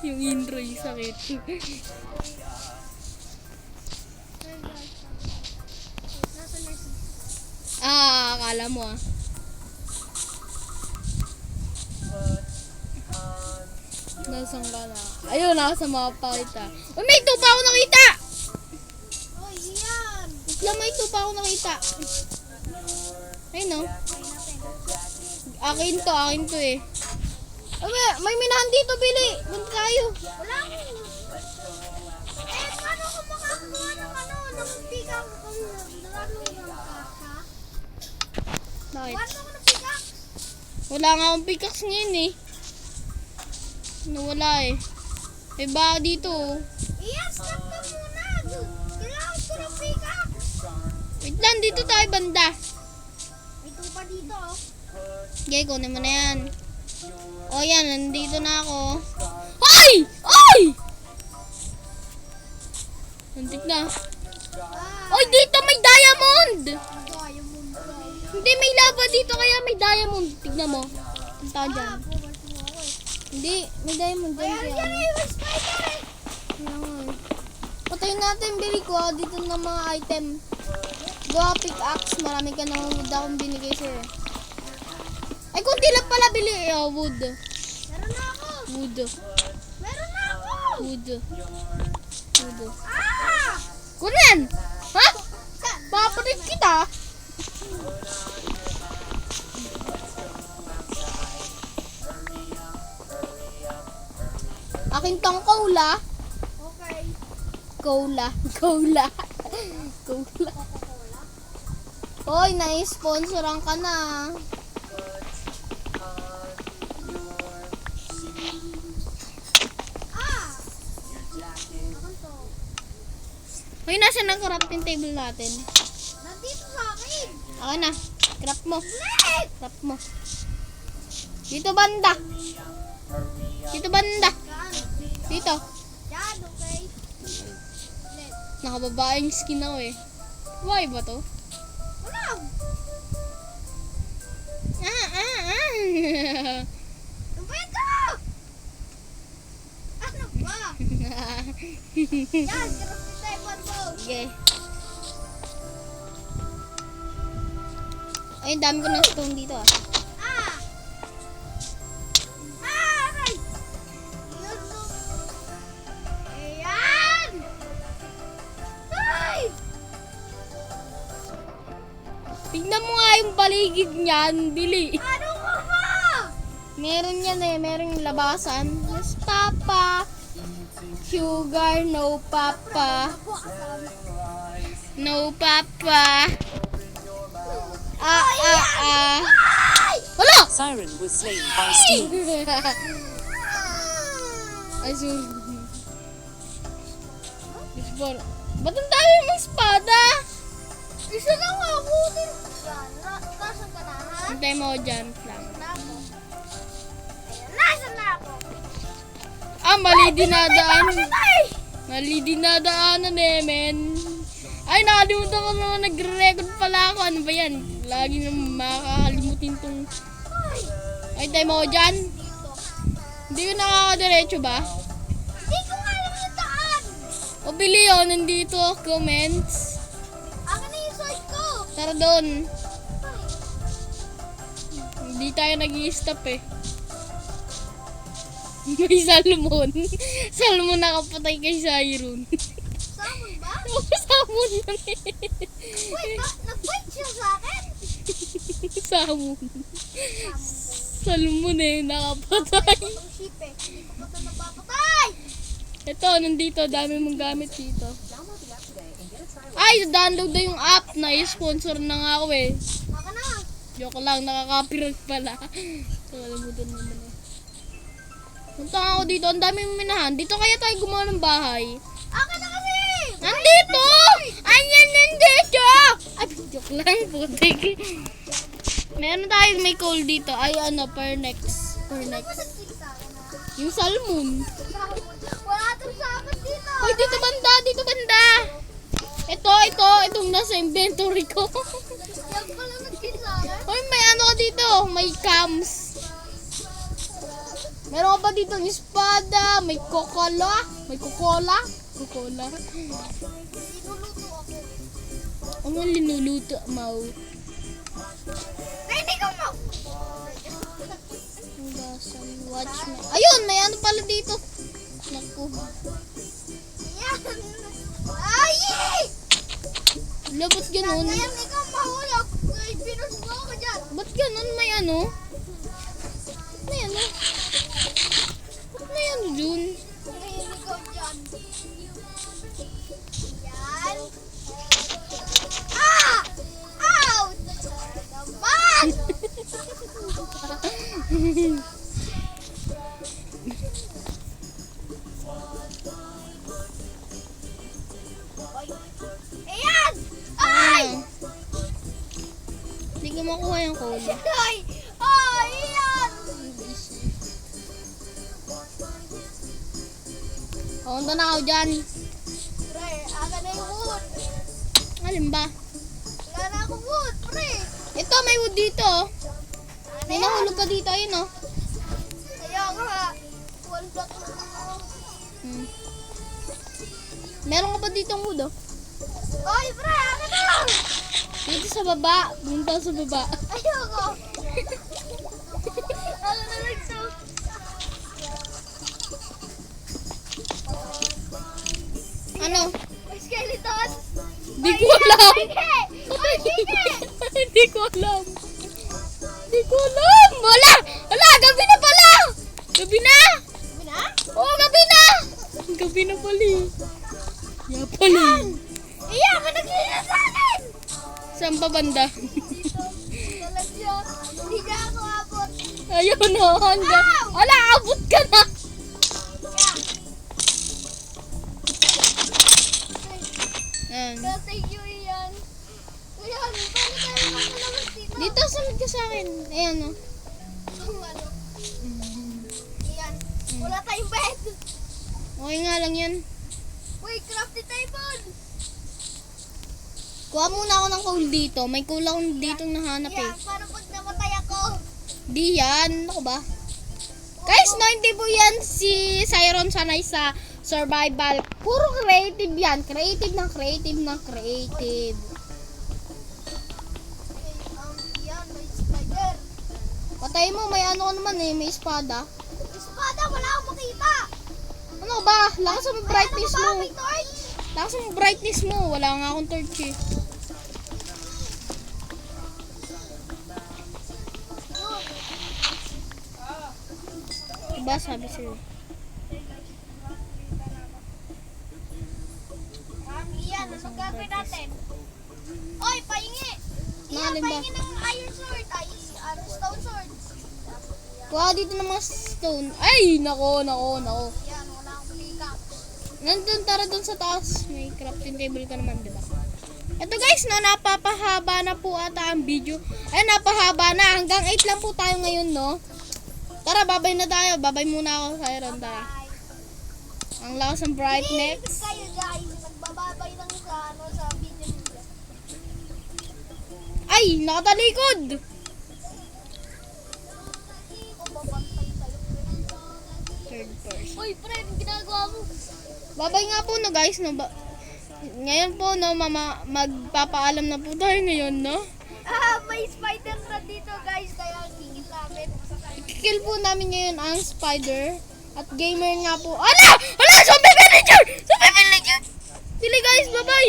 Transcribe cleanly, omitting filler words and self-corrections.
Yung intro yung sakit. Akala mo Nasaan ka na? Ayun, nasa mapa kita. Uy, may tupa ako nakita! Oh, yan. May tupa ako nakita. Ayun, no? Akin to eh. May minahan dito, Bili. Punta tayo. Wala akong... paano ko makakuha ng pickaxe kung naglalaro ka? Bakit? Paano ako ng pickaxe? Wala nga akong pickaxe ngayon eh. Nawala eh. May baka dito. Iyan, stop ka muna. Kailangan ko ng pickaxe. Wait lang, dito tayo banda. May tupa dito, oh. Okay, kunin mo na yan. O yan, nandito na ako. Ay! Ay! Nantik na. Oy, dito may diamond! Diamond daw. Hindi, may lava dito kaya may diamond. Tignan mo. Punta dyan. Hindi, may diamond dyan. Ayan, Kaya. yan eh. May spider eh. Kaya nga eh. Patayin natin, Bili ko. Dito na mga item. Gawa pickaxe. Marami ka na wood akong binigay sa'yo. Ay, kunti lang pala, Bili. Oh, wood. Meron na ako. Wood. Meron na ako. Wood. Wood. Ah! Kunin! Ha? Papalit kita? Akin tong cola. Okay. Cola. Cola. Cola. Hoy, na-sponsoran ka na. Ah! Ako to. Hoy, nasa ng crafting table natin? Nandito sa akin. Ako na. Craft mo. Let! Craft mo. Dito banda. Dito banda. Yan. Dito. Yan, okay. Let. Nakababaeng skin ako eh. Why ba to? Wala. Ano ba ito? Ano ba? Yan, crafting table mo. Okay. Ay, dami ko ng stone dito ah. Ah! Ah! Aray! Yun mo. Ayan! Ay! Tignan mo nga yung paligid niyan, Bili. Ano ka ba? Meron yan eh, meron yung labasan. Yes, Papa. Sugar, no Papa. No Papa. Wala! Siren was slain by Steve. Ay, sorry. Baseball. Ba't ang dami mong espada? Isa na nga ako din. Yan, nasan ka na, ha? Hintay mo dyan lang. Na ako. Ayan, nasan na ako? Mali dinadaan. Ay! Mali dinadaanan eh, men. Ay, nakalimutan ko naman, nagre-record pala ako. Ano ba yan? Lagi naman makakalimutin tong... Ay, tayo mo dyan. Dito. Hindi ko nakakadiretso ba? Hindi ko nga alam yung daan. O, Bili oh, nandito. Comments. Akin na yung side ko. Tara doon. Hindi tayo nag-i-stop eh. May salmon. Salmon nakapatay kay Siron. Salmon ba? Oo, salmon lang eh. Wait, nag-fight siya sa akin? Salmon. Salmon eh, nakapatay. Itong ship eh. Hindi ko pa ito napapatay. Ito, nandito. Dami mong gamit dito. Ay, download na yung app na i-sponsor na nga ako eh. Baka na. Joke lang, nakaka-copyright pala. Nakalimutan mo na. Punta nga ako dito, ang dami mong minahan. Dito kaya tayo gumawa ng bahay. Akin na kasi. Nandito! Ayan, nandito! Ay, joke lang, putik. Meron tayo may coal dito. Ay, ano, Pernex. Pernex. Masagig sa akin ha. Yung salmon. Wala itong sapot dito. Hoy, dito banda, dito banda. Itong nasa inventory ko. Yan pala nagsin sa akin. Hoy, may ano ka dito, may cams. Meron pa dito ng espada, may Coca-Cola. May Coca-Cola. Coca-Cola. Niluluto ako. Ano linuluto mo? Ay, hindi ko mo! Watch me. Ayun, may ano pala dito. Naku. Yan! Ay! Labot ganun. Ngayon, ikaw mahulog. Ay, pinus mo ako dyan. Ba't ganun? May ano? May ano? Ba't may ano dun? Ngayon, ikaw dyan. Yan. Ah! Ouch! Naman! Ayan! Ay! Hindi ko makuha yung cola. Ay! Ay! Ayan! Punta na ako dyan. Pre, aga na yung wood. Alin ba? Wala na ako wood, pre. Ito, may wood dito. Oh. Ano May yan? nahulog ka dito. Ayun oh. Kaya nga. One shot ako. Hmm. Meron ka pa ditong wood oh. Ay, pre, aga na! Dito sa baba. Punta sa baba. Ayoko. Aga na nagso. Ano? May skeleton. Di ko alam. Sige! Ay, sige! Hindi ko alam. Hindi ko alam. Wala. Wala. Gabi na pala. Gabi na. Sabi na? Oo, gabi na. Gabi na pali. Yeah, pali. Iya, may naglila sa akin! Saan pa banda? Talag yun. Hindi niya ako abot. Ayun na. Hanggang. Wala, abot ka na. Ayan. Thank you, Ian. Kuya, paano tayo makalabas dito? Dito, sunod ka sa akin. Ayan oh. Ang ano? Ian, wala tayong bed. Okay nga lang yan. Uy, crafty table. Kuha muna ako ng coal dito. May coal akong dito nahanap eh. Ian, paano pag namatay ako? Di yan. Ano ba? Guys, no, hindi po yan si Siron sanay sa survival. Puro creative yan. Creative ng creative ng creative. Okay, Ian, may spider. Patay mo, may ano ka naman eh. May espada. Espada, wala akong makita. Ano ba? Lakas mo brightness Ano ba, mo. may torch? Lakas mo brightness mo. Wala nga akong torch eh. Diba sabi sa'yo? Ian, ano gagawin natin? Oy, pahingi. Ian, Naalin ba? pahingi ng iron sword. Ay, ano, stone sword. Kuha dito ng mga stone. Ay! Nako. Ian, wala akong pickaxe. Nandun, tara dun sa taas. May crafting table ka naman, diba? Ito guys, no, napapahaba na po ata ang video. Ay, napahaba na. Hanggang 8 lang po tayo ngayon, no? Tara, babay na tayo. Babay muna ako sa Iron. Tara. Bye. Ang lakas ng brightness. Kayo guys, nagbababay lang sa, ano, sa video nila. Ay, nakatalikod! O, babantay sa'yo. Third person. Uy, pre, anong ginagawa mo? Babay nga po, no, guys, no? Ngayon po, no, magpapaalam na po tayo ngayon, no? Ah, may spider na dito guys, kaya hingin namin. Kill po namin ngayon ang spider. At gamer nga po. Ala! Ala! Zombie villager! Zombie villager! Sili guys, bye-bye!